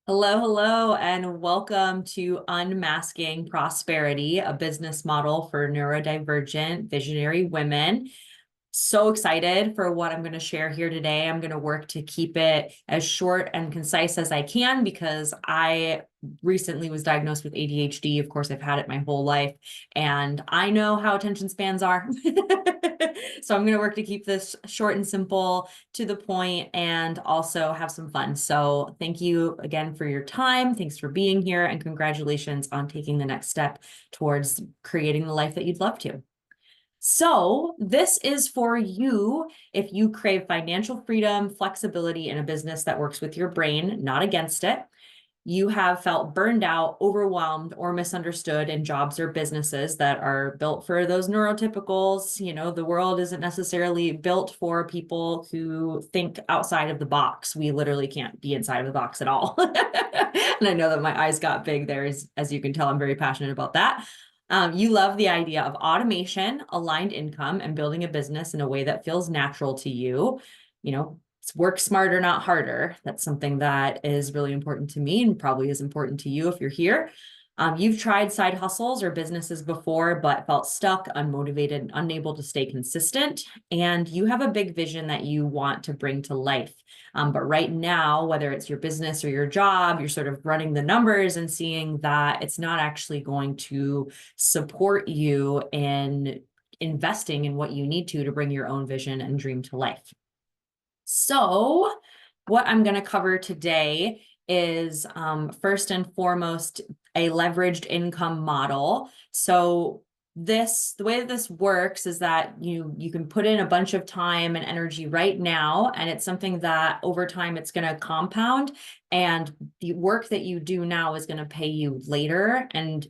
Hello, hello, and welcome to Unmasking Prosperity, a business model for neurodivergent visionary women. So excited for what I'm going to share here today. I'm going to work to keep it as short and concise as I can because I recently was diagnosed with ADHD. Of course, I've had it my whole life, and I know how attention spans are. So I'm going to work to keep this short and simple, to the point, and also have some fun. So thank you again for your time. Thanks for being here, and congratulations on taking the next step towards creating the life that you'd love to. So this is for you if you crave financial freedom, flexibility, in a business that works with your brain, not against it. You have felt burned out, overwhelmed, or misunderstood in jobs or businesses that are built for those neurotypicals. The world isn't necessarily built for people who think outside of the box. We literally can't be inside of the box at all. And I know that my eyes got big there. As you can tell, I'm very passionate about that. You love the idea of automation, aligned income, and building a business in a way that feels natural to you. It's work smarter, not harder. That's something that is really important to me and probably is important to you if you're here. You've tried side hustles or businesses before, but felt stuck, unmotivated, and unable to stay consistent. And you have a big vision that you want to bring to life. But right now, whether it's your business or your job, you're sort of running the numbers and seeing that it's not actually going to support you in investing in what you need to bring your own vision and dream to life. So what I'm going to cover today is first and foremost a leveraged income model. So the way that this works is that you can put in a bunch of time and energy right now, and it's something that over time it's going to compound, and the work that you do now is going to pay you later and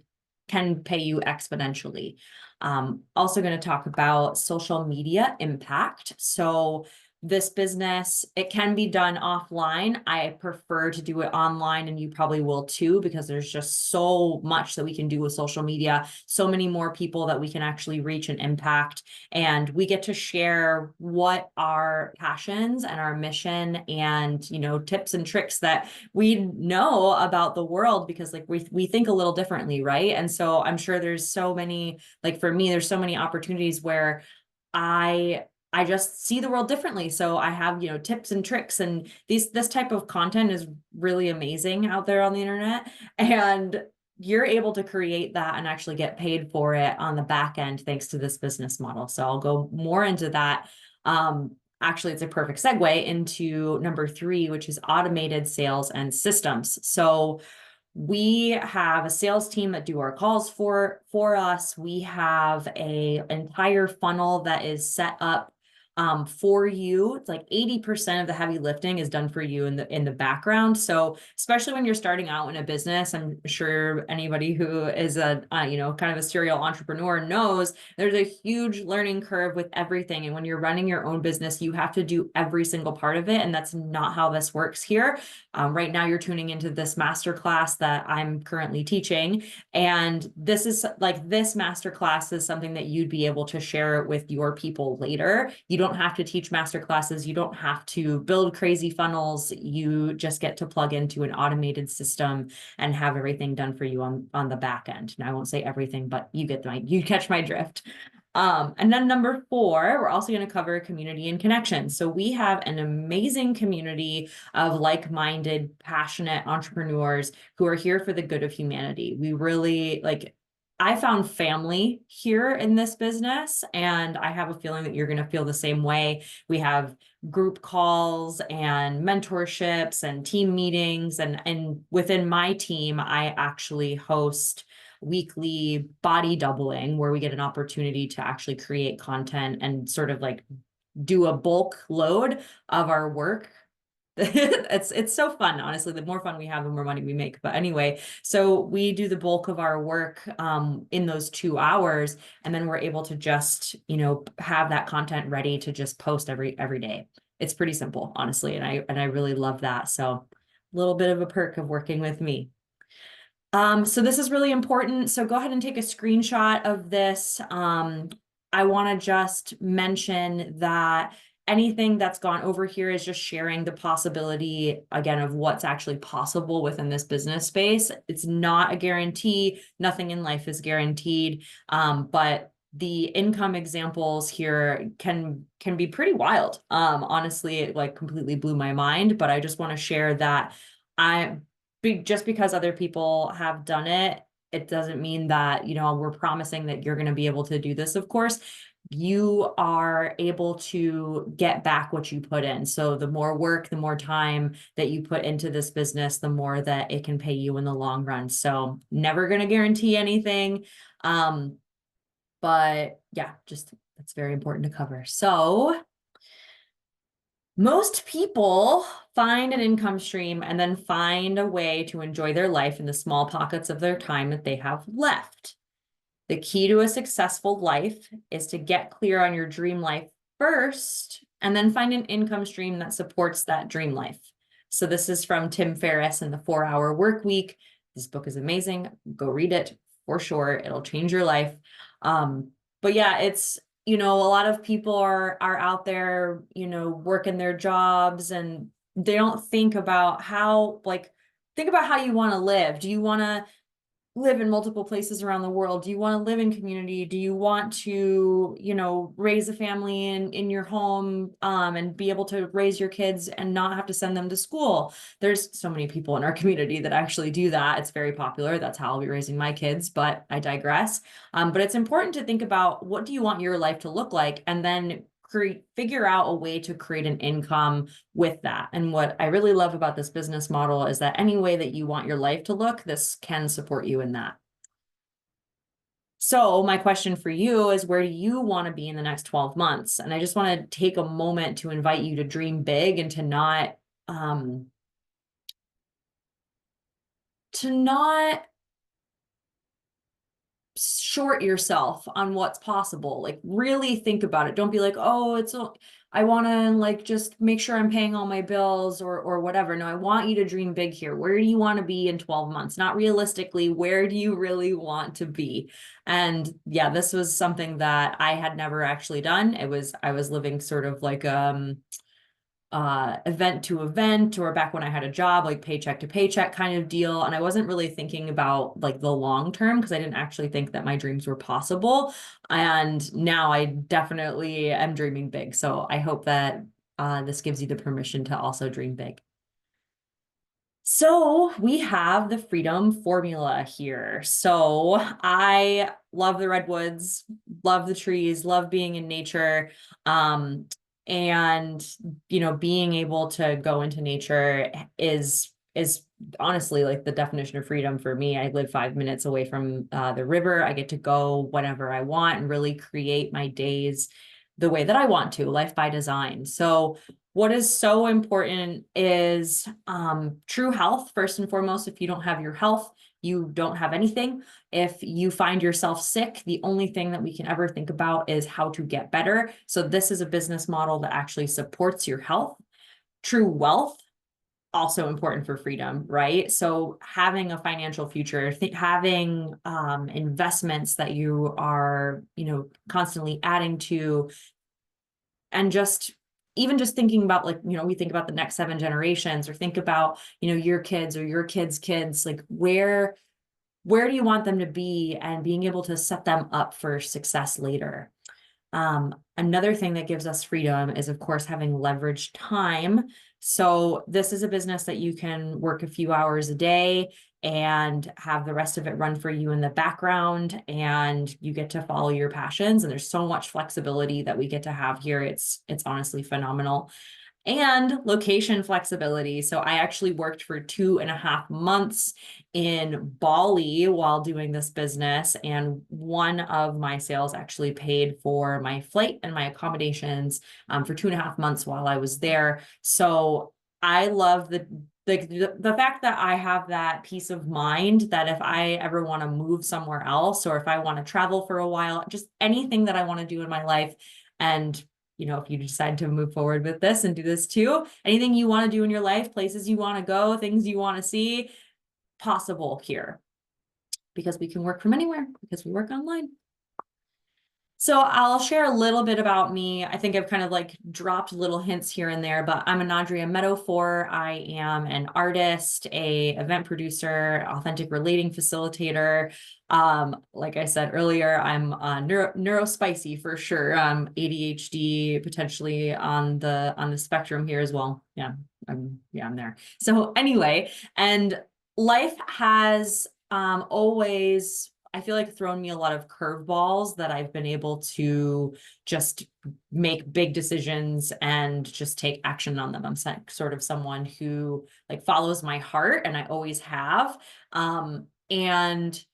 can pay you exponentially. Also going to talk about social media impact. So this business, it can be done offline. I prefer to do it online, and you probably will too, because there's just so much that we can do with social media, so many more people that we can actually reach and impact. And we get to share what our passions and our mission and, tips and tricks that we know about the world, because like we think a little differently, right? And so I'm sure there's so many, like for me, there's so many opportunities where I just see the world differently. So I have, tips and tricks, and this type of content is really amazing out there on the internet. And you're able to create that and actually get paid for it on the back end, thanks to this business model. So I'll go more into that. Actually, it's a perfect segue into number 3, which is automated sales and systems. So we have a sales team that do our calls for us. We have an entire funnel that is set up for you. It's like 80% of the heavy lifting is done for you in the background. So especially when you're starting out in a business, I'm sure anybody who is a kind of a serial entrepreneur knows there's a huge learning curve with everything. And when you're running your own business, you have to do every single part of it, and that's not how this works here. Right now, you're tuning into this masterclass that I'm currently teaching, and this masterclass is something that you'd be able to share with your people later. You don't have to teach masterclasses. You don't have to build crazy funnels. You just get to plug into an automated system and have everything done for you on the back end. Now, I won't say everything, but you catch my drift. And then number 4, we're also going to cover community and connection. So we have an amazing community of like-minded, passionate entrepreneurs who are here for the good of humanity. We really I found family here in this business, and I have a feeling that you're going to feel the same way. We have group calls and mentorships and team meetings, and within my team, I actually host weekly body doubling, where we get an opportunity to actually create content and sort of like do a bulk load of our work. It's so fun, honestly. The more fun we have, the more money we make. But anyway, so we do the bulk of our work in those 2 hours, and then we're able to just have that content ready to just post every day. It's pretty simple, honestly, and I really love that. So a little bit of a perk of working with me. So this is really important. So go ahead and take a screenshot of this. I want to just mention that anything that's gone over here is just sharing the possibility, again, of what's actually possible within this business space. It's not a guarantee. Nothing in life is guaranteed. But the income examples here can be pretty wild. Honestly, it like completely blew my mind, but I just want to share that just because other people have done it, it doesn't mean that, we're promising that you're going to be able to do this, of course. You are able to get back what you put in. So the more work, the more time that you put into this business, the more that it can pay you in the long run. So never going to guarantee anything. But yeah, just that's very important to cover. So most people find an income stream and then find a way to enjoy their life in the small pockets of their time that they have left. The key to a successful life is to get clear on your dream life first, and then find an income stream that supports that dream life. So this is from Tim Ferriss in the 4-Hour Work Week. This book is amazing. Go read it for sure. It'll change your life. But yeah, it's, a lot of people are out there, working their jobs, and they don't think about how you want to live. Do you want to live in multiple places around the world? Do you want to live in community? Do you want to, raise a family in your home, and be able to raise your kids and not have to send them to school? There's so many people in our community that actually do that. It's very popular. That's how I'll be raising my kids, but I digress. But it's important to think about, what do you want your life to look like? And then figure out a way to create an income with that. And what I really love about this business model is that any way that you want your life to look, this can support you in that. So my question for you is, where do you want to be in the next 12 months? And I just want to take a moment to invite you to dream big and to not short yourself on what's possible. Like, really think about it. Don't be like, oh, I want to like just make sure I'm paying all my bills or whatever. No, I want you to dream big here. Where do you want to be in 12 months? Not realistically, where do you really want to be? And yeah, this was something that I had never actually done. I was living sort of like event to event, or back when I had a job, like paycheck to paycheck kind of deal. And I wasn't really thinking about like the long term, because I didn't actually think that my dreams were possible. And now I definitely am dreaming big. So I hope that this gives you the permission to also dream big. So we have the freedom formula here. So I love the redwoods, love the trees, love being in nature. And being able to go into nature is honestly like the definition of freedom for me. I live 5 minutes away from the river. I get to go whenever I want and really create my days the way that I want to, life by design. So what is so important is true health, first and foremost. If you don't have your health, you don't have anything. If you find yourself sick, the only thing that we can ever think about is how to get better. So this is a business model that actually supports your health. True wealth, also important for freedom, right? So having a financial future, having investments that you are, constantly adding to, and even just thinking about like, we think about the next 7 generations, or think about, your kids or your kids' kids, like where do you want them to be, and being able to set them up for success later. Another thing that gives us freedom is, of course, having leveraged time. So this is a business that you can work a few hours a day and have the rest of it run for you in the background, and you get to follow your passions. And there's so much flexibility that we get to have here. It's honestly phenomenal. And location flexibility. So I actually worked for 2.5 months in Bali while doing this business. And one of my sales actually paid for my flight and my accommodations for 2.5 months while I was there. So I love the fact that I have that peace of mind that if I ever want to move somewhere else, or if I want to travel for a while, just anything that I want to do in my life, and if you decide to move forward with this and do this too, anything you want to do in your life, places you want to go, things you want to see, possible here, because we can work from anywhere, because we work online. So I'll share a little bit about me. I think I've kind of like dropped little hints here and there, but I'm Anadria Meadow. I am an artist, a event producer, authentic relating facilitator. Like I said earlier, I'm neurospicy for sure. ADHD potentially on the spectrum here as well. Yeah, I'm there. So anyway, and life has always, I feel like, thrown me a lot of curveballs that I've been able to just make big decisions and just take action on them. I'm sort of someone who like follows my heart, and I always have. And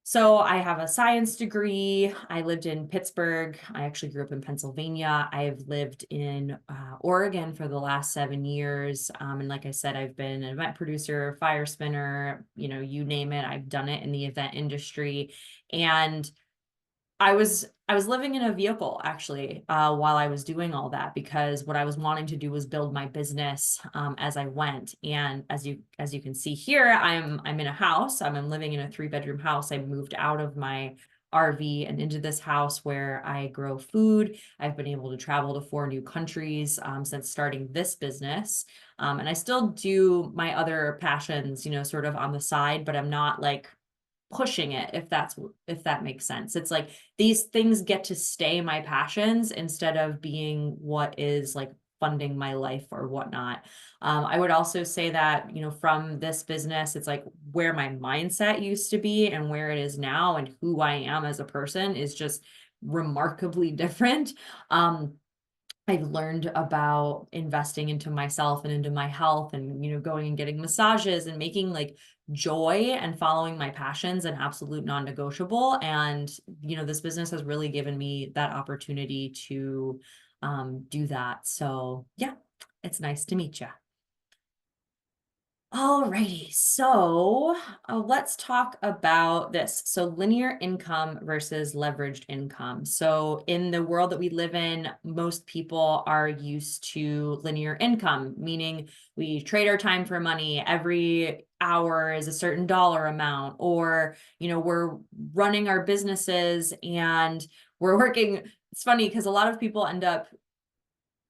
so I have a science degree. I lived in Pittsburgh. I actually grew up in Pennsylvania. I've lived in Oregon for the last 7 years. And like I said, I've been an event producer, fire spinner, you name it. I've done it in the event industry. And I was living in a vehicle actually while I was doing all that, because what I was wanting to do was build my business as I went. And as you can see here, I'm in a house. I'm living in a 3-bedroom house. I moved out of my RV and into this house where I grow food. I've been able to travel to 4 new countries since starting this business. And I still do my other passions, sort of on the side, but I'm not like pushing it, if that makes sense. It's like these things get to stay my passions instead of being what is like funding my life or whatnot. I would also say that, from this business, it's like where my mindset used to be and where it is now, and who I am as a person is just remarkably different. I've learned about investing into myself and into my health, and, going and getting massages and making like joy and following my passions an absolute non-negotiable. And, this business has really given me that opportunity to do that. So yeah, it's nice to meet you. Alrighty, so let's talk about this. So linear income versus leveraged income. So in the world that we live in, most people are used to linear income, meaning we trade our time for money. Every hour is a certain dollar amount, or, we're running our businesses and we're working. It's funny because a lot of people end up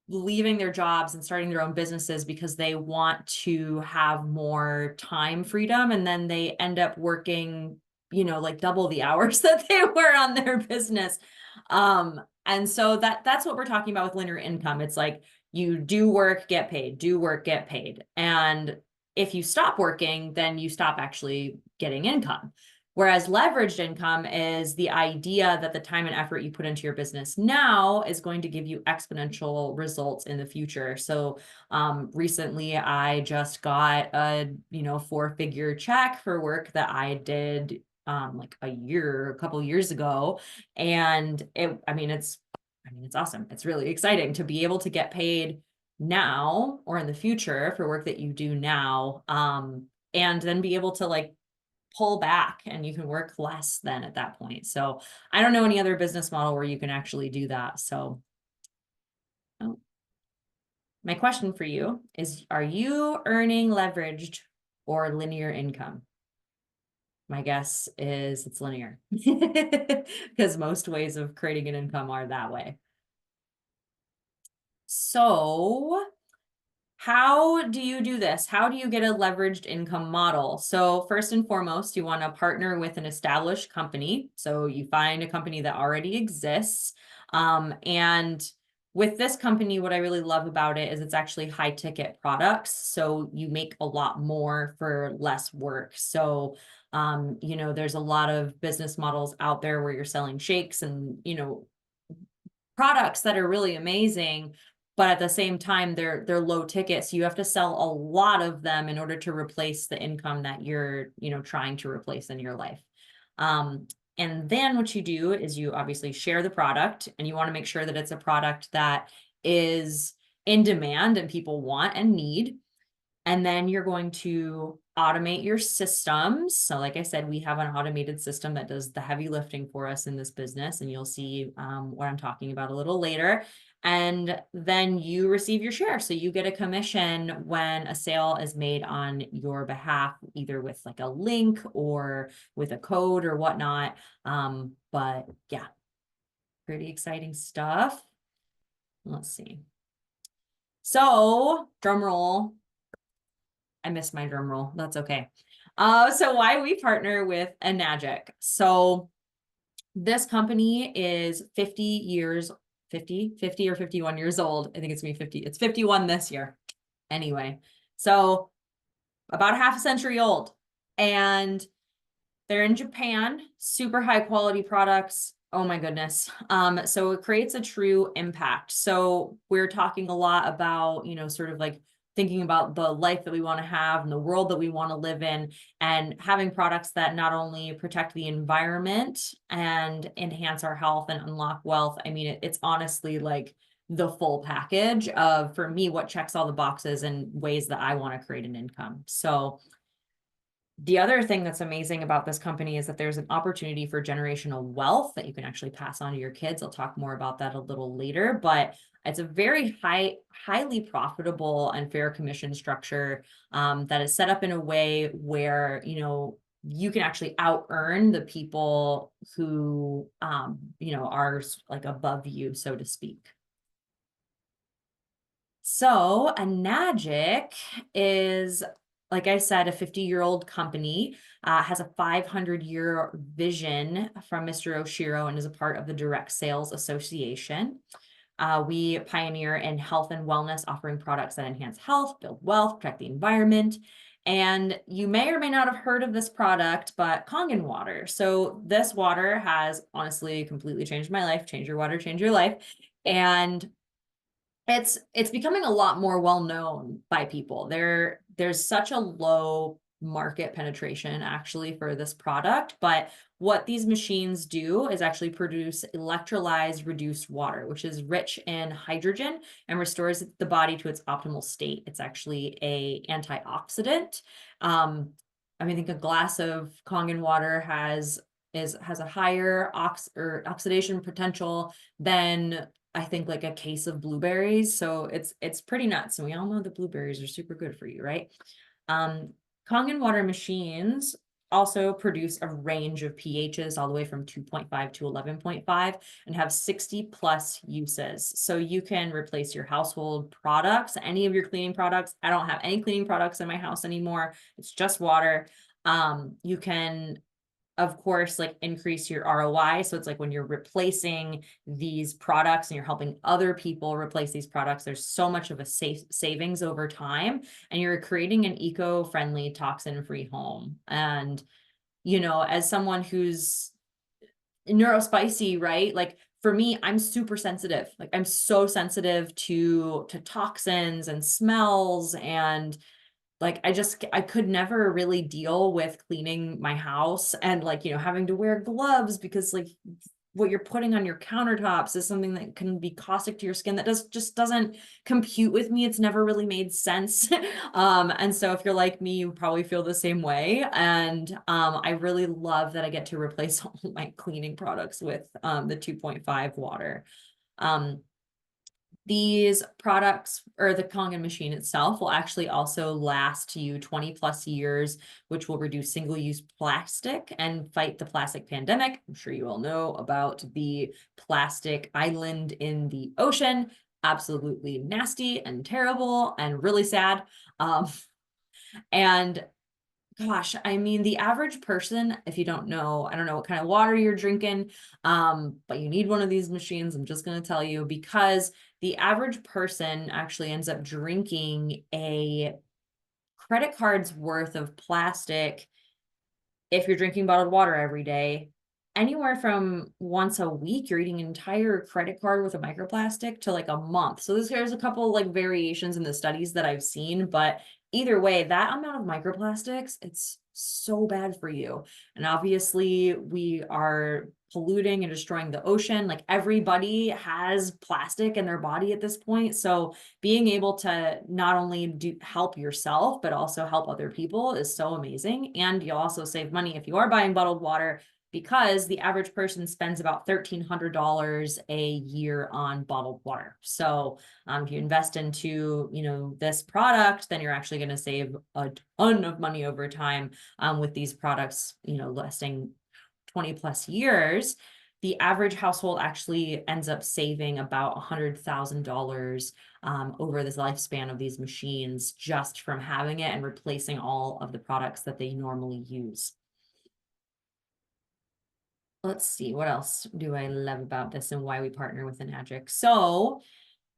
leaving their jobs and starting their own businesses because they want to have more time freedom, and then they end up working, like double the hours that they were on their business. And so that's what we're talking about with linear income. It's like you do work, get paid, do work, get paid. And if you stop working, then you stop actually getting income. Whereas leveraged income is the idea that the time and effort you put into your business now is going to give you exponential results in the future. So recently I just got a, 4-figure check for work that I did like a couple years ago. And it's awesome. It's really exciting to be able to get paid now or in the future for work that you do now. And then be able to like pull back, and you can work less than at that point. So I don't know any other business model where you can actually do that. So my question for you is, are you earning leveraged or linear income? My guess is it's linear because most ways of creating an income are that way. So how do you do this? How do you get a leveraged income model? So first and foremost, you want to partner with an established company. So you find a company that already exists. And with this company, what I really love about it is it's actually high ticket products. So you make a lot more for less work. So, there's a lot of business models out there where you're selling shakes and, products that are really amazing, but at the same time they're low ticket, so you have to sell a lot of them in order to replace the income that you're trying to replace in your life. And then what you do is you obviously share the product, and you want to make sure that it's a product that is in demand and people want and need. And then you're going to automate your systems. So like I said, we have an automated system that does the heavy lifting for us in this business. And you'll see what I'm talking about a little later. And then you receive your share. So you get a commission when a sale is made on your behalf, either with like a link or with a code or whatnot. But yeah. Pretty exciting stuff. Let's see. So, drum roll. I missed my drum roll. That's okay. So why we partner with Enagic. So this company is 50 years, 50 or 51 years old. I think it's gonna be 50. It's 51 this year. Anyway, so about a half a century old. And they're in Japan, super high quality products. Oh my goodness. So it creates a true impact. So we're talking a lot about, sort of like thinking about the life that we want to have and the world that we want to live in, and having products that not only protect the environment and enhance our health and unlock wealth. I mean, it's honestly like the full package of, for me, what checks all the boxes and ways that I want to create an income. So the other thing that's amazing about this company is that there's an opportunity for generational wealth that you can actually pass on to your kids. I'll talk more about that a little later, but it's a very highly profitable and fair commission structure that is set up in a way where, you can actually out earn the people who, are like above you, so to speak. So Enagic is, like I said, a 50-year-old company, has a 500-year vision from Mr. Oshiro and is a part of the Direct Sales Association. We pioneer in health and wellness, offering products that enhance health, build wealth, protect the environment. And you may or may not have heard of this product, but Kangen water. So this water has honestly completely changed my life. Change your water, change your life. And it's becoming a lot more well known by people. There's such a low market penetration actually for this product, but what these machines do is actually produce electrolyzed reduced water, which is rich in hydrogen and restores the body to its optimal state. It's actually a antioxidant. I think a glass of Kangen water has a higher oxidation potential than, I think, like a case of blueberries. So it's pretty nuts. And we all know that blueberries are super good for you, right? Kangen water machines also produce a range of pHs all the way from 2.5 to 11.5 and have 60 plus uses. So you can replace your household products, any of your cleaning products. I don't have any cleaning products in my house anymore. It's just water. You can, of course, like increase your ROI. So it's like when you're replacing these products and you're helping other people replace these products, there's so much of a savings over time, and you're creating an eco-friendly, toxin-free home. And, as someone who's neurospicy, right? Like for me, I'm super sensitive. Like I'm so sensitive to toxins and smells, and like I could never really deal with cleaning my house and like, having to wear gloves, because like what you're putting on your countertops is something that can be caustic to your skin. That just doesn't compute with me. It's never really made sense. And so if you're like me, you probably feel the same way. And I really love that I get to replace all my cleaning products with the 2.5 water. These products, or the Kangen machine itself, will actually also last you 20 plus years, which will reduce single-use plastic and fight the plastic pandemic. I'm sure you all know about the plastic island in the ocean. Absolutely nasty and terrible and really sad. And gosh, the average person, if you don't know, I don't know what kind of water you're drinking, but you need one of these machines. I'm just going to tell you, because the average person actually ends up drinking a credit card's worth of plastic, if you're drinking bottled water every day, anywhere from once a week. You're eating an entire credit card with a microplastic to like a month. So there's a couple like variations in the studies that I've seen, but either way, that amount of microplastics, it's so bad for you. And obviously we are polluting and destroying the ocean. Like everybody has plastic in their body at this point. So being able to not only help yourself, but also help other people is so amazing. And you'll also save money if you are buying bottled water, because the average person spends about $1,300 a year on bottled water. So if you invest into, this product, then you're actually going to save a ton of money over time with these products, lasting 20 plus years. the average household actually ends up saving about $100,000 over the lifespan of these machines just from having it and replacing all of the products that they normally use. Let's see, what else do I love about this and why we partner with Enagic? So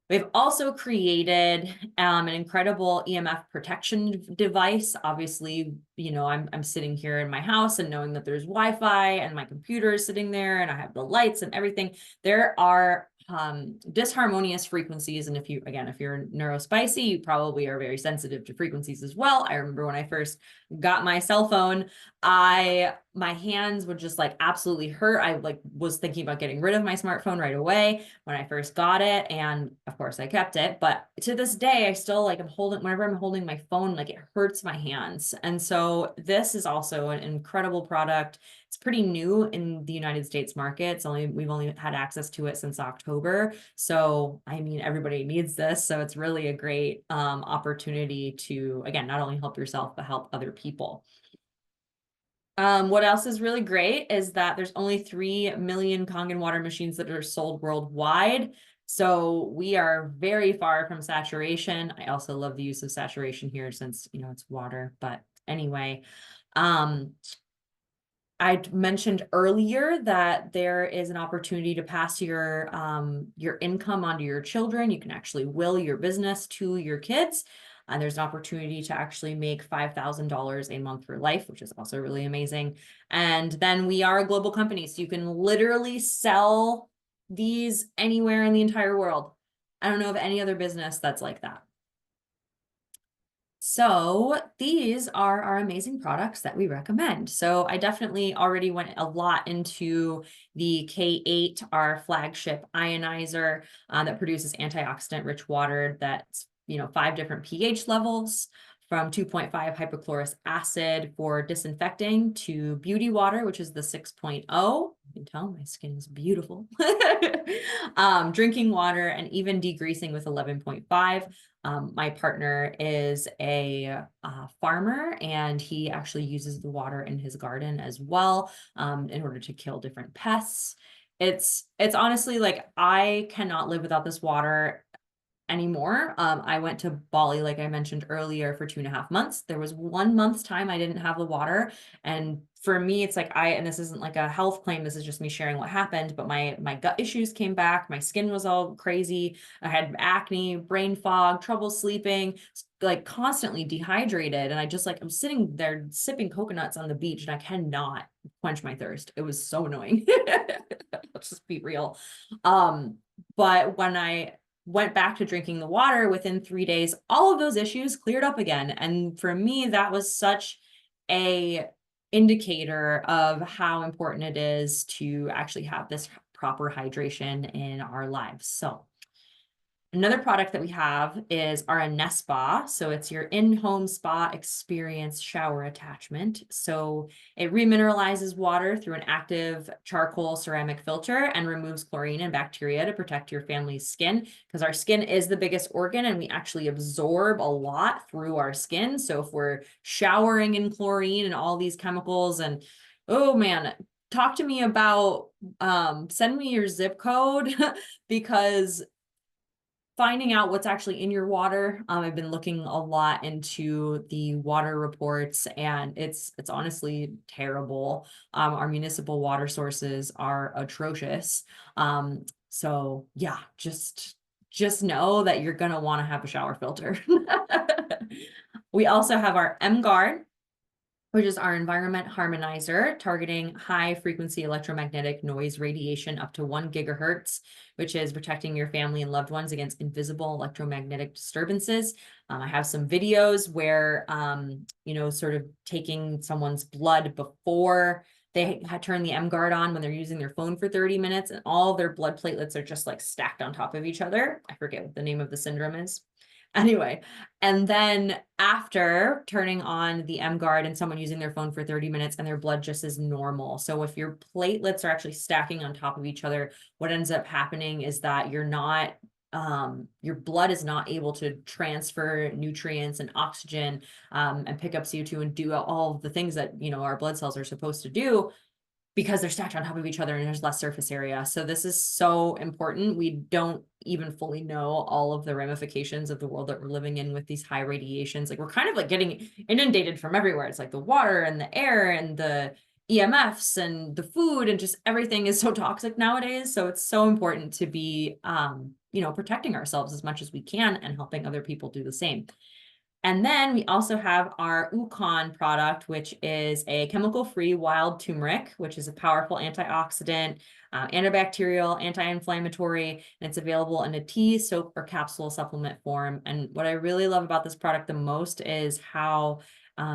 we've also created an incredible EMF protection device. Obviously, you know, I'm sitting here in my house and knowing that there's Wi-Fi and my computer is sitting there and I have the lights and everything. There are disharmonious frequencies. And if you're neurospicy, you probably are very sensitive to frequencies as well. I remember when I first got my cell phone, my hands would just like absolutely hurt. I like was thinking about getting rid of my smartphone right away when I first got it. And of course I kept it, but to this day, I still like whenever I'm holding my phone, like it hurts my hands. And so this is also an incredible product. It's pretty new in the United States market. We've only had access to it since October. So, I mean, everybody needs this. So it's really a great opportunity to, again, not only help yourself, but help other people. What else is really great is that there's only 3 million Kangen water machines that are sold worldwide. So we are very far from saturation. I also love the use of saturation here since, you know, it's water. But anyway, I mentioned earlier that there is an opportunity to pass your income onto your children. You can actually will your business to your kids. And there's an opportunity to actually make $5,000 a month for life, which is also really amazing. And then we are a global company, so you can literally sell these anywhere in the entire world. I don't know of any other business that's like that. So these are our amazing products that we recommend. So I definitely already went a lot into the K8, our flagship ionizer that produces antioxidant-rich water that's, you know, 5 different pH levels, from 2.5 hypochlorous acid for disinfecting to beauty water, which is the 6.0. You can tell my skin is beautiful. Drinking water, and even degreasing with 11.5. My partner is a farmer, and he actually uses the water in his garden as well in order to kill different pests. It's honestly like I cannot live without this water anymore. I went to Bali, like I mentioned earlier, for 2.5 months. There was 1 month's time I didn't have the water. And for me, it's like and this isn't like a health claim, this is just me sharing what happened, but my gut issues came back. My skin was all crazy. I had acne, brain fog, trouble sleeping, like constantly dehydrated. And I just like, I'm sitting there sipping coconuts on the beach and I cannot quench my thirst. It was so annoying. Let's just be real. But when I went back to drinking the water, within 3 days, all of those issues cleared up again. And for me, that was such a indicator of how important it is to actually have this proper hydration in our lives. So another product that we have is our Nespa. So it's your in-home spa experience shower attachment. So it remineralizes water through an active charcoal ceramic filter and removes chlorine and bacteria to protect your family's skin, because our skin is the biggest organ and we actually absorb a lot through our skin. So if we're showering in chlorine and all these chemicals, and oh man, talk to me about send me your zip code because finding out what's actually in your water. I've been looking a lot into the water reports, and it's honestly terrible. Our municipal water sources are atrocious. So yeah, just know that you're gonna want to have a shower filter. We also have our M-Guard, which is our environment harmonizer, targeting high frequency electromagnetic noise radiation up to 1 gigahertz, which is protecting your family and loved ones against invisible electromagnetic disturbances. I have some videos where, you know, sort of taking someone's blood before they turn the M-Guard on when they're using their phone for 30 minutes, and all their blood platelets are just like stacked on top of each other. I forget what the name of the syndrome is. Anyway, and then after turning on the M-Guard and someone using their phone for 30 minutes and their blood just is normal. So if your platelets are actually stacking on top of each other, what ends up happening is that you're not, your blood is not able to transfer nutrients and oxygen and pick up CO2 and do all of the things that, you know, our blood cells are supposed to do. because they're stacked on top of each other and there's less surface area. So this is so important. We don't even fully know all of the ramifications of the world that we're living in with these high radiations. Like we're kind of like getting inundated from everywhere. It's like the water and the air and the EMFs and the food and just everything is so toxic nowadays. So it's so important to be, protecting ourselves as much as we can and helping other people do the same. And then we also have our Ukon product, which is a chemical-free wild turmeric, which is a powerful antioxidant, antibacterial, anti-inflammatory, and it's available in a tea, soap, or capsule supplement form. And what I really love about this product the most is how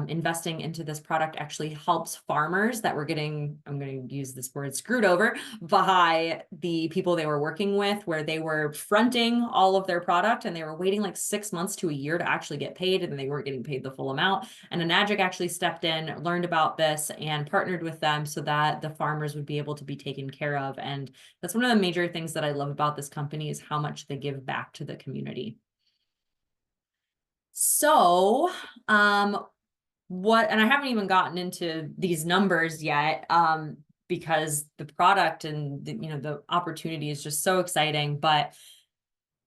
investing into this product actually helps farmers that were getting, I'm going to use this word, screwed over by the people they were working with, where they were fronting all of their product and they were waiting like 6 months to a year to actually get paid, and they weren't getting paid the full amount. And Enagic actually stepped in, learned about this, and partnered with them so that the farmers would be able to be taken care of. And that's one of the major things that I love about this company is how much they give back to the community. So, and I haven't even gotten into these numbers yet, because the product and the opportunity is just so exciting. But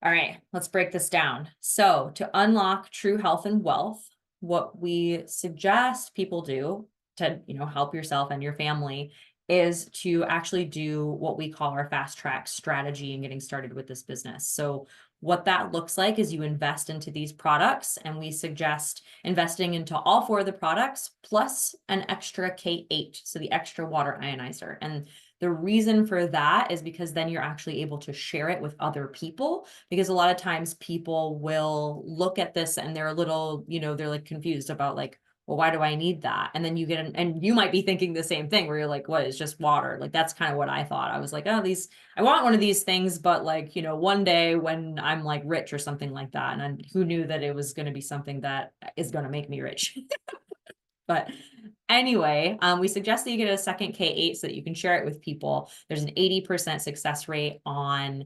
all right, let's break this down. So to unlock true health and wealth, what we suggest people do to help yourself and your family is to actually do what we call our fast track strategy in getting started with this business. So what that looks like is you invest into these products, and we suggest investing into all 4 of the products plus an extra K8, so the extra water ionizer. And the reason for that is because then you're actually able to share it with other people, because a lot of times people will look at this and they're a little, they're like confused about like, well, why do I need that? And then you get and you might be thinking the same thing where you're like, what, it's just water? Like, that's kind of what I thought. I was like, oh, I want one of these things, but like, one day when I'm like rich or something like that. And who knew that it was going to be something that is going to make me rich? But anyway, we suggest that you get a second K8 so that you can share it with people. There's an 80% success rate on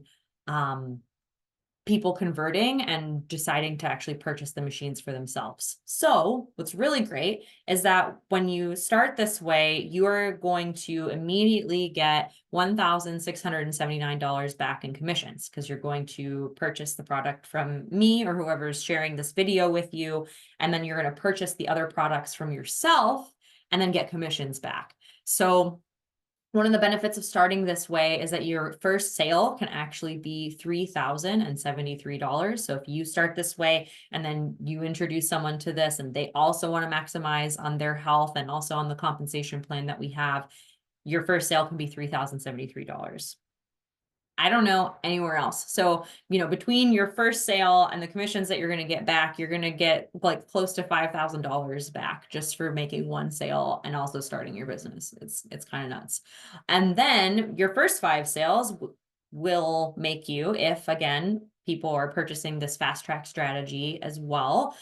people converting and deciding to actually purchase the machines for themselves. So what's really great is that when you start this way, you are going to immediately get $1,679 back in commissions, because you're going to purchase the product from me or whoever's sharing this video with you. And then you're going to purchase the other products from yourself and then get commissions back. So one of the benefits of starting this way is that your first sale can actually be $3,073. So if you start this way and then you introduce someone to this and they also want to maximize on their health and also on the compensation plan that we have, your first sale can be $3,073. I don't know anywhere else. So, between your first sale and the commissions that you're going to get back, you're going to get like close to $5,000 back just for making one sale and also starting your business. It's kind of nuts. And then your first 5 sales will make you, if again, people are purchasing this fast track strategy as well,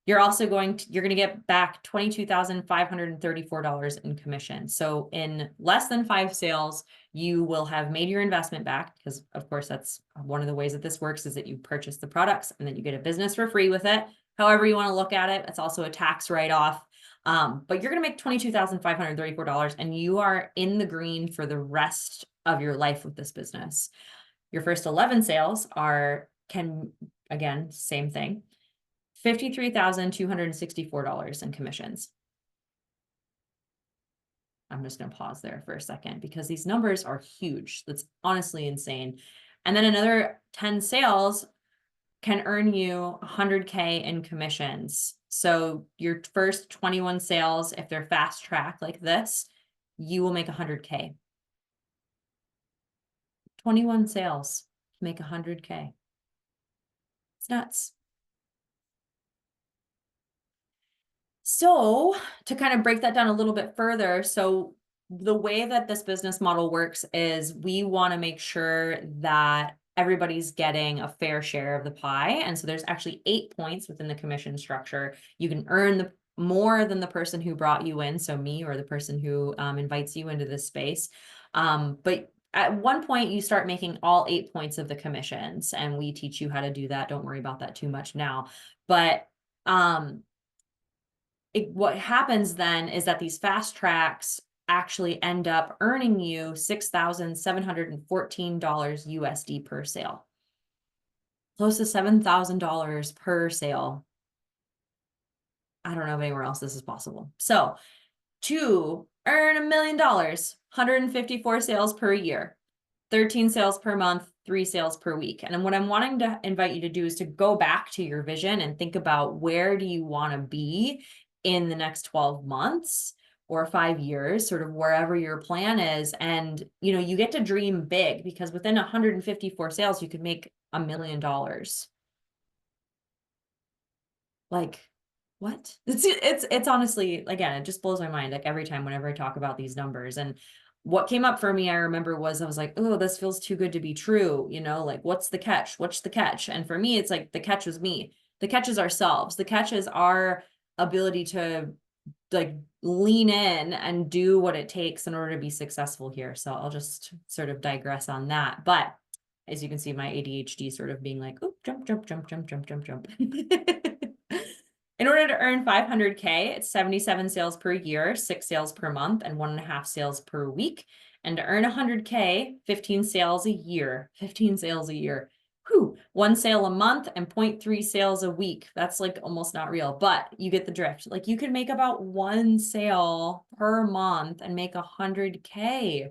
you're going to get back $22,534 in commission. So in less than 5 sales, you will have made your investment back, because of course that's one of the ways that this works, is that you purchase the products and then you get a business for free with it. However you want to look at it, it's also a tax write-off. But you're going to make $22,534 and you are in the green for the rest of your life with this business. Your first 11 sales again, same thing, $53,264 in commissions. I'm just going to pause there for a second because these numbers are huge. That's honestly insane. And then another 10 sales can earn you $100K in commissions. So your first 21 sales, if they're fast track like this, you will make $100K. 21 sales make $100K. It's nuts. So to kind of break that down a little bit further, so the way that this business model works is we want to make sure that everybody's getting a fair share of the pie. And so there's actually 8 points within the commission structure. You can earn more than the person who brought you in, so me or the person who invites you into this space. But at one point, you start making all 8 points of the commissions, and we teach you how to do that. Don't worry about that too much now. But what happens then is that these fast tracks actually end up earning you $6,714 USD per sale. Close to $7,000 per sale. I don't know if anywhere else this is possible. So to earn $1 million, 154 sales per year, 13 sales per month, 3 sales per week. And what I'm wanting to invite you to do is to go back to your vision and think about, where do you want to be in the next 12 months or 5 years, sort of wherever your plan is. And, you get to dream big, because within 154 sales, you could make $1 million. Like, what? It's honestly, again, it just blows my mind, like, every time whenever I talk about these numbers. And what came up for me, I remember, I was like, oh, this feels too good to be true. Like, what's the catch? What's the catch? And for me, it's like, the catch was me. The catch is ourselves. The catch is our ability to, like, lean in and do what it takes in order to be successful here. So I'll just sort of digress on that. But as you can see, my ADHD sort of being like, oh, jump, jump, jump, jump, jump, jump, jump. In order to earn 500K, it's 77 sales per year, 6 sales per month, and 1.5 sales per week. And to earn 100K, 15 sales a year, 15 sales a year. Whew, 1 sale a month and 0.3 sales a week. That's like almost not real, but you get the drift. Like, you could make about 1 sale per month and make 100K.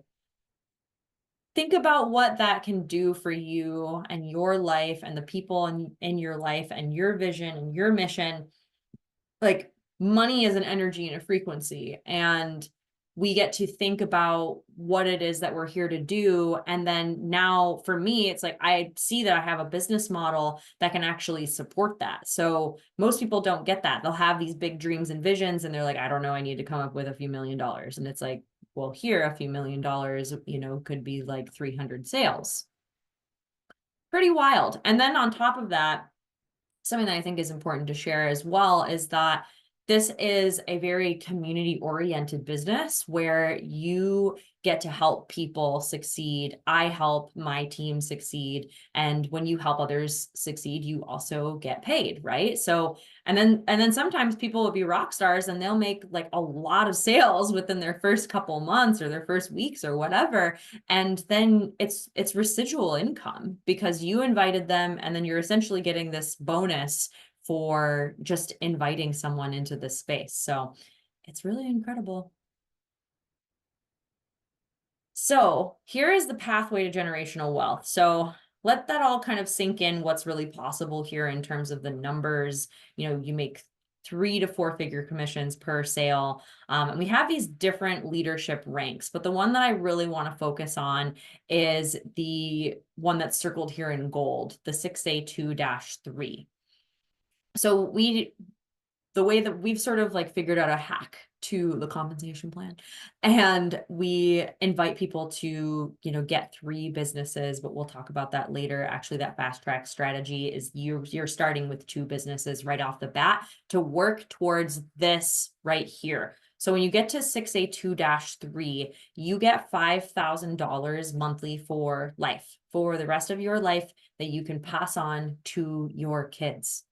Think about what that can do for you and your life and the people in your life and your vision and your mission. Like, money is an energy and a frequency, and we get to think about what it is that we're here to do. And then now for me, it's like, I see that I have a business model that can actually support that. So most people don't get that. They'll have these big dreams and visions, and they're like, I don't know, I need to come up with a few $1 million. And it's like, well, here, a few $1 million, could be like 300 sales. Pretty wild. And then on top of that, something that I think is important to share as well is that this is a very community-oriented business where you get to help people succeed. I help my team succeed. And when you help others succeed, you also get paid, right? So, and then sometimes people will be rock stars and they'll make like a lot of sales within their first couple months or their first weeks or whatever. And then it's residual income because you invited them, and then you're essentially getting this bonus for just inviting someone into this space. So it's really incredible. So here is the pathway to generational wealth. So let that all kind of sink in, what's really possible here in terms of the numbers. You make 3 to 4 figure commissions per sale. And we have these different leadership ranks, but the one that I really want to focus on is the one that's circled here in gold, the 6A2-3. So the way that we've sort of like figured out a hack to the compensation plan, and we invite people to, get 3 businesses, but we'll talk about that later. Actually, that fast track strategy is you're starting with 2 businesses right off the bat to work towards this right here. So when you get to 6A2-3, you get $5,000 monthly for life, for the rest of your life, that you can pass on to your kids.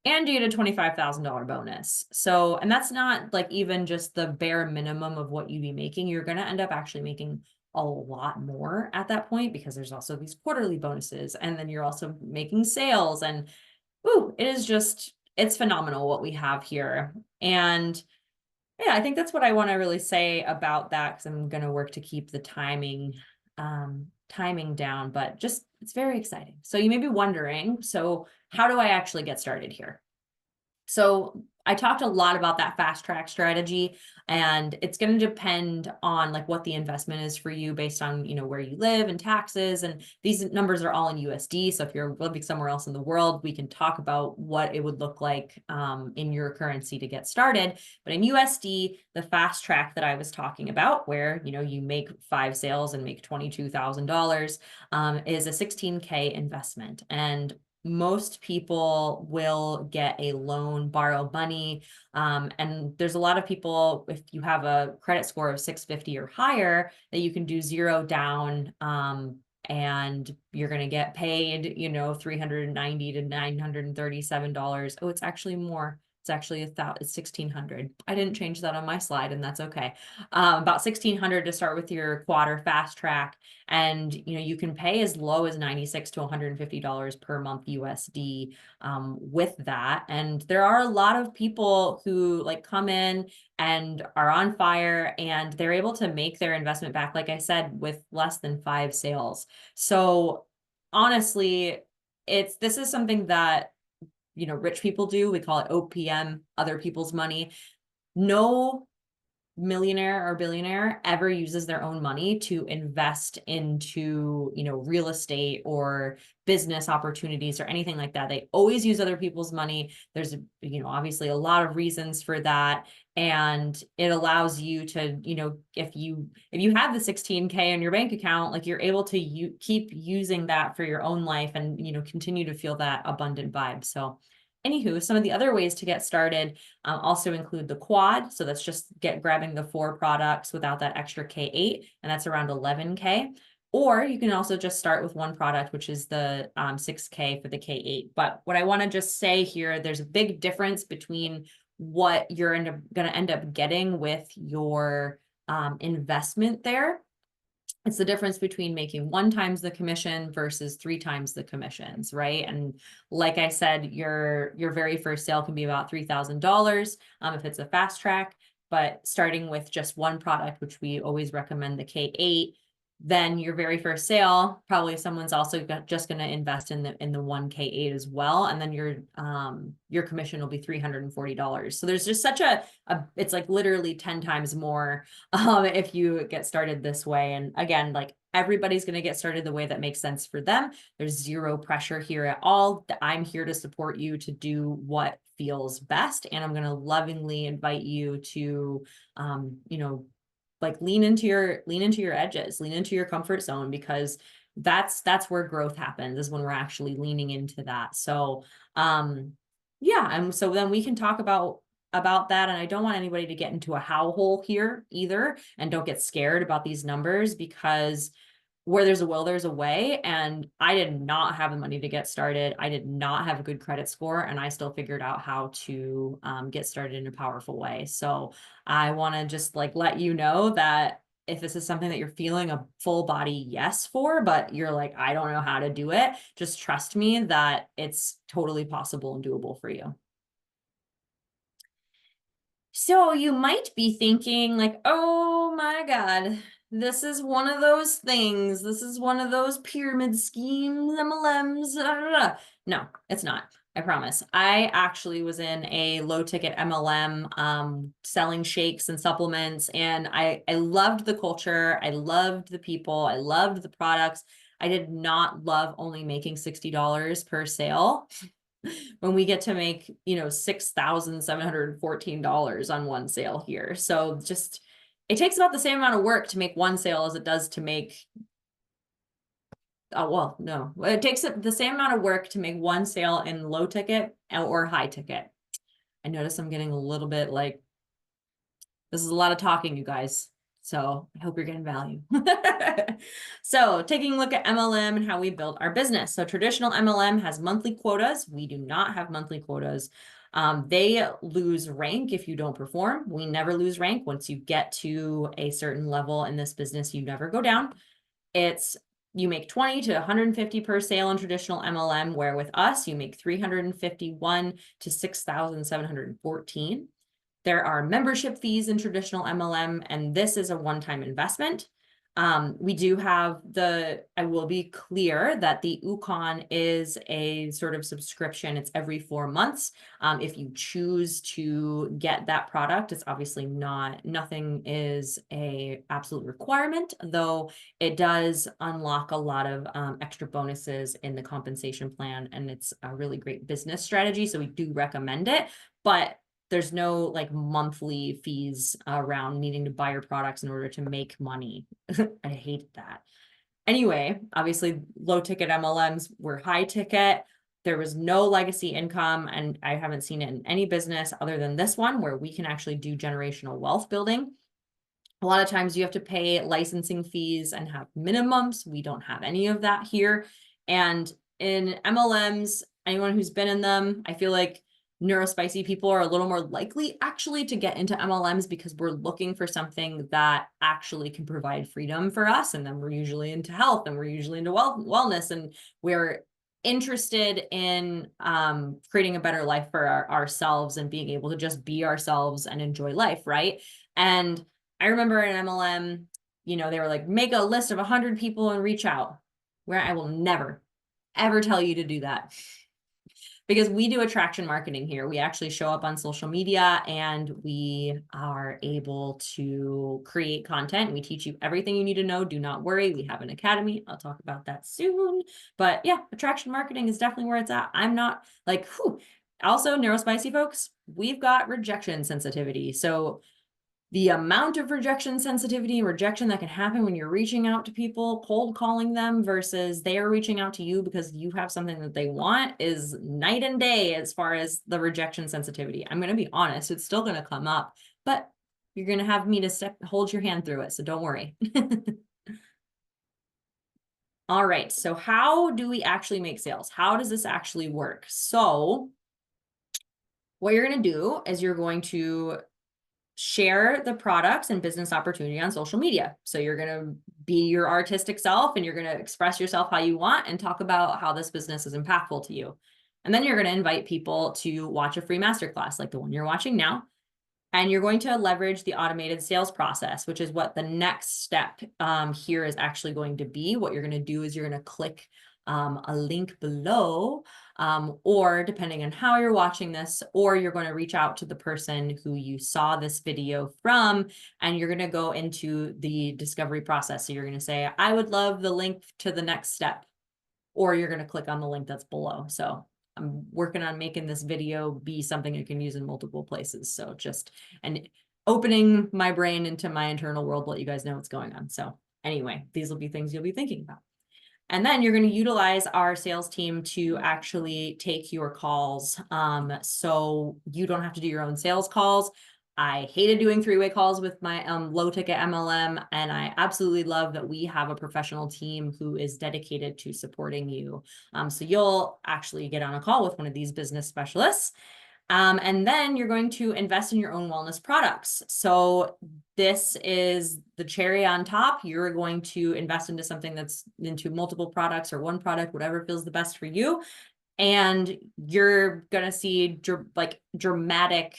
And you get a $25,000 bonus. So, and that's not like even just the bare minimum of what you'd be making. You're going to end up actually making a lot more at that point, because there's also these quarterly bonuses, and then you're also making sales, and it's phenomenal what we have here. And yeah, I think that's what I want to really say about that, because I'm going to work to keep the timing down, but just, it's very exciting. So you may be wondering, so how do I actually get started here? So I talked a lot about that fast track strategy, and it's going to depend on like what the investment is for you based on, where you live and taxes. And these numbers are all in USD. So if you're living somewhere else in the world, we can talk about what it would look like in your currency to get started. But in USD, the fast track that I was talking about, where, you make 5 sales and make $22,000, is a 16K investment. And most people will get a loan, borrow money. And there's a lot of people, if you have a credit score of 650 or higher, that you can do 0 down, and you're going to get paid, $390 to $937. Oh, it's actually more. It's actually it's 1,600. I didn't change that on my slide, and that's okay. About 1,600 to start with your quad or fast track. And, you can pay as low as $96 to $150 per month USD with that. And there are a lot of people who like come in and are on fire, and they're able to make their investment back, like I said, with less than 5 sales. So honestly, this is something that rich people do. We call it OPM, other people's money. No millionaire or billionaire ever uses their own money to invest into, real estate or business opportunities or anything like that. They always use other people's money. There's, obviously a lot of reasons for that. And it allows you to, if you have the 16K in your bank account, like you're able to keep using that for your own life and, continue to feel that abundant vibe. So anywho, some of the other ways to get started also include the quad. So that's just grabbing the 4 products without that extra K8, and that's around 11K. Or you can also just start with one product, which is the 6K for the K8. But what I want to just say here, there's a big difference between what you're going to end up getting with your investment there. It's the difference between making 1 times the commission versus 3 times the commissions, right? And like I said, your very first sale can be about $3,000 if it's a fast track, but starting with just one product, which we always recommend the K8, then your very first sale, probably someone's also just going to invest in the 1 K8 as well, and then your commission will be $340. So there's just such it's like literally 10 times more if you get started this way. And again, like everybody's going to get started the way that makes sense for them. There's zero pressure here at all. I'm here to support you to do what feels best, and I'm going to lovingly invite you to like lean into your edges, lean into your comfort zone, because that's where growth happens, is when we're actually leaning into that. So yeah, and so then we can talk about that. And I don't want anybody to get into a how hole here either, and don't get scared about these numbers, because where there's a will, there's a way. And I did not have the money to get started. I did not have a good credit score, and I still figured out how to get started in a powerful way. So I want to just like let you know that if this is something that you're feeling a full body yes for, but you're like, I don't know how to do it, just trust me that it's totally possible and doable for you. So you might be thinking like, oh my God, this is one of those things. This is one of those pyramid schemes, MLMs. No, it's not. I promise. I actually was in a low ticket MLM selling shakes and supplements, and I loved the culture. I loved the people. I loved the products. I did not love only making $60 per sale when we get to make, $6,714 on one sale here. So just, it takes about the same amount of work to make one sale as it does to make, well, no, it takes the same amount of work to make one sale in low ticket or high ticket. I notice I'm getting a little bit like, this is a lot of talking, you guys. So I hope you're getting value. So taking a look at MLM and how we built our business. So traditional MLM has monthly quotas. We do not have monthly quotas. They lose rank if you don't perform. We never lose rank. Once you get to a certain level in this business, you never go down. You make 20 to 150 per sale in traditional MLM, where with us, you make 351 to 6,714. There are membership fees in traditional MLM, and this is a one-time investment. We do have I will be clear that the Ukon is a sort of subscription. It's every 4 months. If you choose to get that product, it's obviously nothing is a absolute requirement, though it does unlock a lot of extra bonuses in the compensation plan, and it's a really great business strategy. So we do recommend it, but there's no like monthly fees around needing to buy your products in order to make money. I hate that. Anyway, obviously low ticket MLMs were high ticket. There was no legacy income, and I haven't seen it in any business other than this one, where we can actually do generational wealth building. A lot of times you have to pay licensing fees and have minimums. We don't have any of that here. And in MLMs, anyone who's been in them, I feel like neurospicy people are a little more likely actually to get into MLMs because we're looking for something that actually can provide freedom for us. And then we're usually into health, and we're usually into wellness, and we're interested in creating a better life for ourselves and being able to just be ourselves and enjoy life, right? And I remember in MLM, they were like, make a list of 100 people and reach out. Where I will never, ever tell you to do that. Because we do attraction marketing here. We actually show up on social media and we are able to create content. We teach you everything you need to know. Do not worry. We have an academy. I'll talk about that soon. But yeah, attraction marketing is definitely where it's at. I'm not like, Also, neurospicy folks, we've got rejection sensitivity. So the amount of rejection sensitivity and rejection that can happen when you're reaching out to people, cold calling them versus they are reaching out to you because you have something that they want is night and day as far as the rejection sensitivity. I'm going to be honest, it's still going to come up, but you're going to have me to hold your hand through it. So don't worry. All right. So how do we actually make sales? How does this actually work? So what you're going to do is you're going to share the products and business opportunity on social media. So you're going to be your artistic self and you're going to express yourself how you want and talk about how this business is impactful to you. And then you're going to invite people to watch a free masterclass like the one you're watching now. And you're going to leverage the automated sales process, which is what the next step here is actually going to be. What you're going to do is you're going to click a link below, or depending on how you're watching this, or you're going to reach out to the person who you saw this video from, and you're going to go into the discovery process. So you're going to say, I would love the link to the next step, or you're going to click on the link that's below. So I'm working on making this video be something I can use in multiple places. So and opening my brain into my internal world, let you guys know what's going on. So anyway, these will be things you'll be thinking about. And then you're going to utilize our sales team to actually take your calls. So you don't have to do your own sales calls. I hated doing three-way calls with my low ticket MLM, and I absolutely love that we have a professional team who is dedicated to supporting you. So you'll actually get on a call with one of these business specialists. And then you're going to invest in your own wellness products. So this is the cherry on top. You're going to invest into something that's into multiple products or one product, whatever feels the best for you. And you're going to see dramatic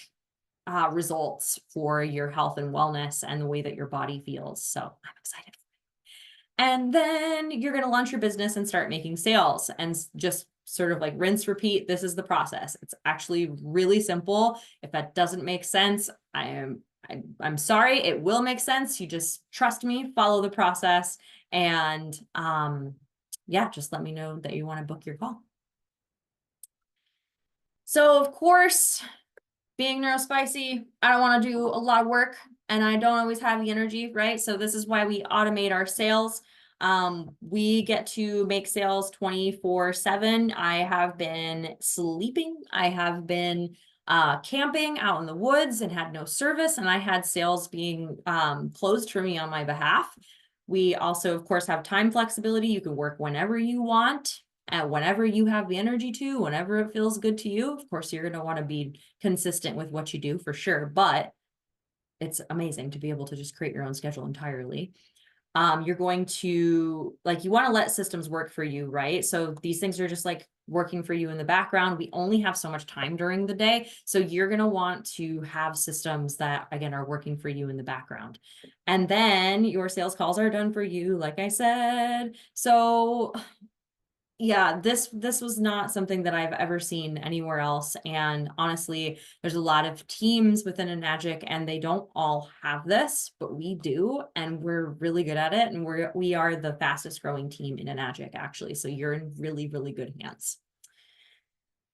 results for your health and wellness and the way that your body feels. So I'm excited. And then you're going to launch your business and start making sales and just sort of like rinse, repeat. This is the process. It's actually really simple. If that doesn't make sense, I'm sorry. It will make sense. You just trust me, follow the process. And yeah, just let me know that you want to book your call. So of course, being neurospicy, I don't want to do a lot of work and I don't always have the energy, right? So this is why we automate our sales. We get to make sales 24/7. I have been sleeping. I have been camping out in the woods and had no service, and I had sales being closed for me on my behalf. We also, of course, have time flexibility. You can work whenever you want, whenever you have the energy to, whenever it feels good to you. Of course, you're going to want to be consistent with what you do for sure, but it's amazing to be able to just create your own schedule entirely. You're going to you want to let systems work for you, right? So these things are just like working for you in the background. We only have so much time during the day. So you're going to want to have systems that, again, are working for you in the background. And then your sales calls are done for you, like I said. So yeah, this was not something that I've ever seen anywhere else. And honestly, there's a lot of teams within Enagic and they don't all have this, but we do, and we're really good at it. And we are the fastest growing team in Enagic, actually. So you're in really, really good hands.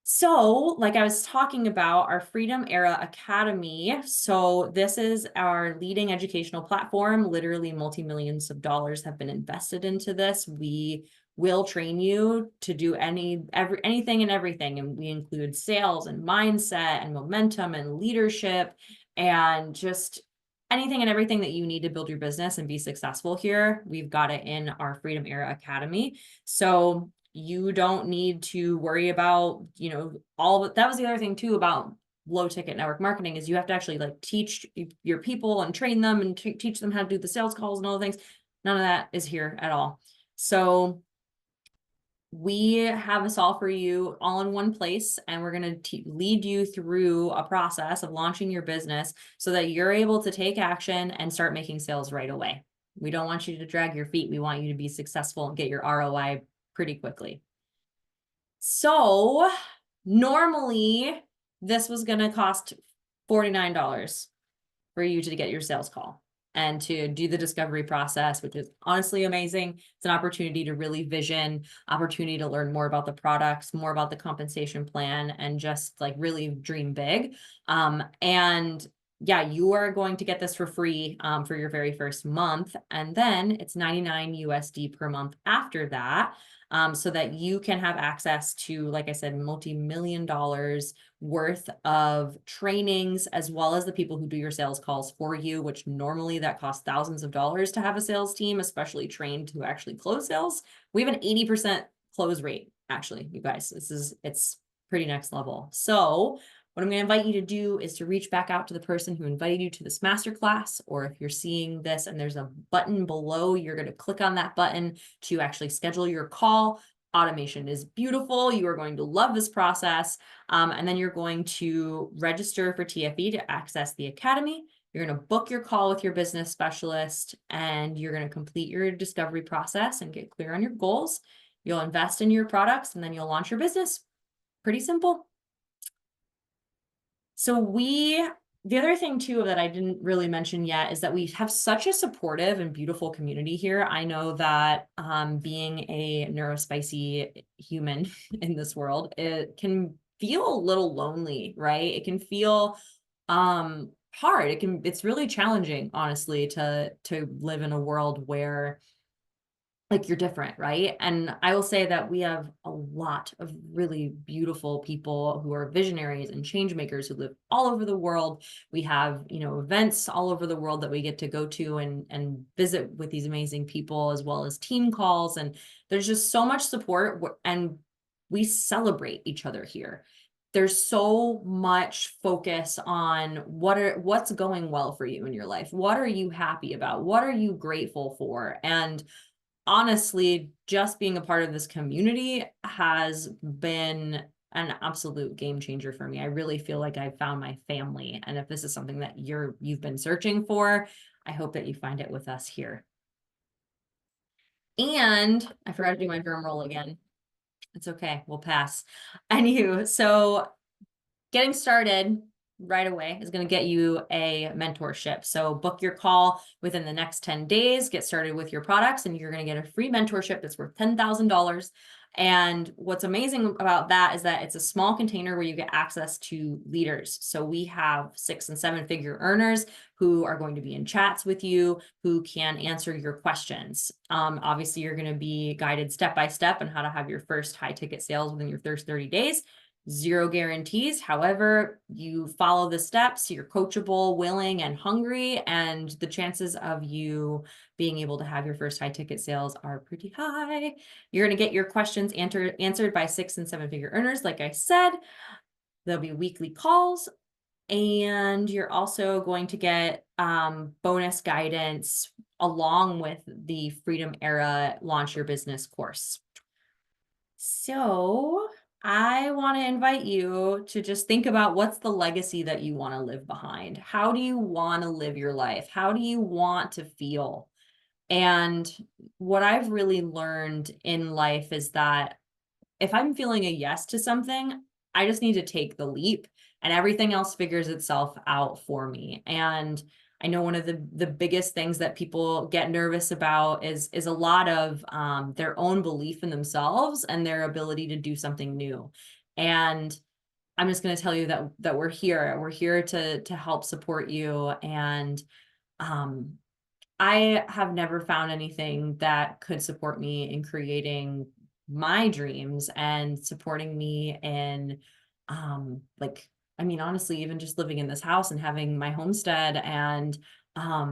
So like I was talking about, our Freedom Era Academy. So this is our leading educational platform. Literally multi-millions of dollars have been invested into this. We will train you to do anything and everything. And we include sales and mindset and momentum and leadership and just anything and everything that you need to build your business and be successful here. We've got it in our Freedom Era Academy. So you don't need to worry about, that was the other thing too about low ticket network marketing is you have to actually like teach your people and train them and teach them how to do the sales calls and all the things. None of that is here at all. So we have us all for you all in one place, and we're going to lead you through a process of launching your business so that you're able to take action and start making sales right away. We don't want you to drag your feet. We want you to be successful and get your ROI pretty quickly. So normally this was going to cost $49 for you to get your sales call and to do the discovery process, which is honestly amazing. It's an opportunity to really vision, opportunity to learn more about the products, more about the compensation plan, and just like really dream big. And yeah, you are going to get this for free for your very first month. And then it's 99 USD per month after that. So that you can have access to, like I said, multi-million dollars worth of trainings, as well as the people who do your sales calls for you, which normally that costs thousands of dollars to have a sales team, especially trained to actually close sales. We have an 80% close rate, actually, you guys. It's pretty next level. So what I'm going to invite you to do is to reach back out to the person who invited you to this masterclass, or if you're seeing this and there's a button below, you're going to click on that button to actually schedule your call. Automation is beautiful. You are going to love this process. And then you're going to register for TFE to access the academy. You're going to book your call with your business specialist, and you're going to complete your discovery process and get clear on your goals. You'll invest in your products, and then you'll launch your business. Pretty simple. So the other thing too that I didn't really mention yet is that we have such a supportive and beautiful community here. I know that being a neurospicy human in this world, it can feel a little lonely, right? It can feel hard. It's really challenging, honestly, to live in a world where like you're different, right? And I will say that we have a lot of really beautiful people who are visionaries and change makers who live all over the world. We have, events all over the world that we get to go to and visit with these amazing people, as well as team calls. And there's just so much support, and we celebrate each other here. There's so much focus on what's going well for you in your life. What are you happy about? What are you grateful for? And honestly, just being a part of this community has been an absolute game changer for me. I really feel like I've found my family. And if this is something that you've been searching for, I hope that you find it with us here. And I forgot to do my drum roll again. It's okay. We'll pass. Anywho, so getting started right away is going to get you a mentorship. So book your call within the next 10 days, get started with your products, and you're going to get a free mentorship that's worth $10,000. And what's amazing about that is that it's a small container where you get access to leaders. So we have 6- and 7-figure earners who are going to be in chats with you, who can answer your questions. Obviously, you're going to be guided step by step on how to have your first high ticket sales within your first 30 days. 0 guarantees. However, you follow the steps, you're coachable, willing, and hungry, and the chances of you being able to have your first high ticket sales are pretty high. You're going to get your questions answered by 6- and 7-figure earners. Like I said, there'll be weekly calls, and you're also going to get bonus guidance along with the Freedom Era Launch Your Business course. So I want to invite you to just think about what's the legacy that you want to live behind. How do you want to live your life? How do you want to feel? And what I've really learned in life is that if I'm feeling a yes to something, I just need to take the leap, and everything else figures itself out for me. And I know one of the biggest things that people get nervous about is a lot of their own belief in themselves and their ability to do something new. And I'm just going to tell you that we're here. We're here to help support you. And I have never found anything that could support me in creating my dreams and supporting me in honestly, even just living in this house and having my homestead and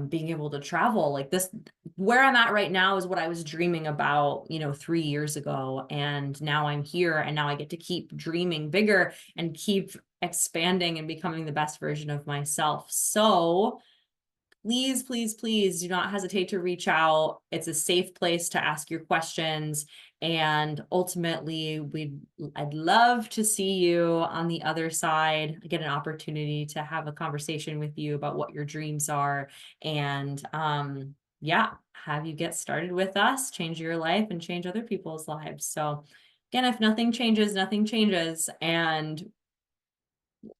being able to travel like this. Where I'm at right now is what I was dreaming about, 3 years ago. And now I'm here, and now I get to keep dreaming bigger and keep expanding and becoming the best version of myself. So please, please, please do not hesitate to reach out. It's a safe place to ask your questions. And ultimately, I'd love to see you on the other side, get an opportunity to have a conversation with you about what your dreams are. And yeah, have you get started with us, change your life and change other people's lives. So again, if nothing changes, nothing changes. And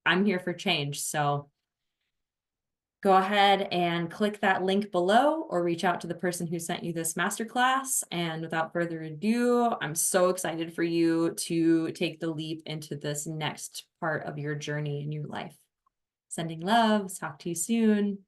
I'm here for change. So go ahead and click that link below or reach out to the person who sent you this masterclass. And without further ado, I'm so excited for you to take the leap into this next part of your journey in your life. Sending love. Talk to you soon.